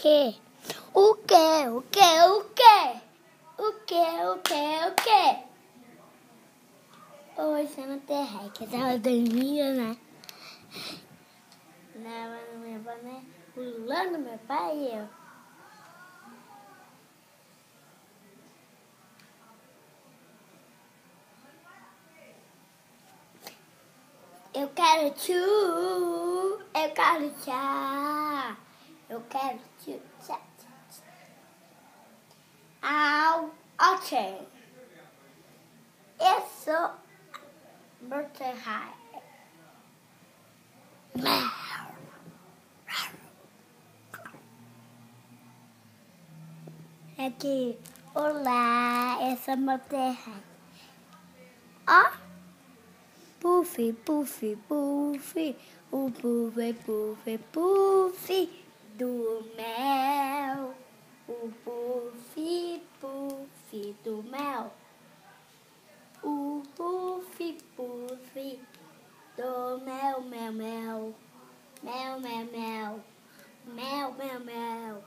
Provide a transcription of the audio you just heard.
quê? O quê? O quê? O quê? O quê? O quê? O quê? Oi, você não tem ré, que eu tava dormindo, né? Na minha avó, né? Pulando meu pai e eu. Eu quero tchu, eu quero tchá, eu quero tchu, tchá, tchá, tchá. Au, ok. Isso, birthday high. Aqui, olá, essa é uma terra. Ó, puff, puff, puff, o puff, puff, puff do mel. O puff, puff do mel. O puff, puff do mel, mel, mel. Mel, mel, mel. Mel, mel, mel.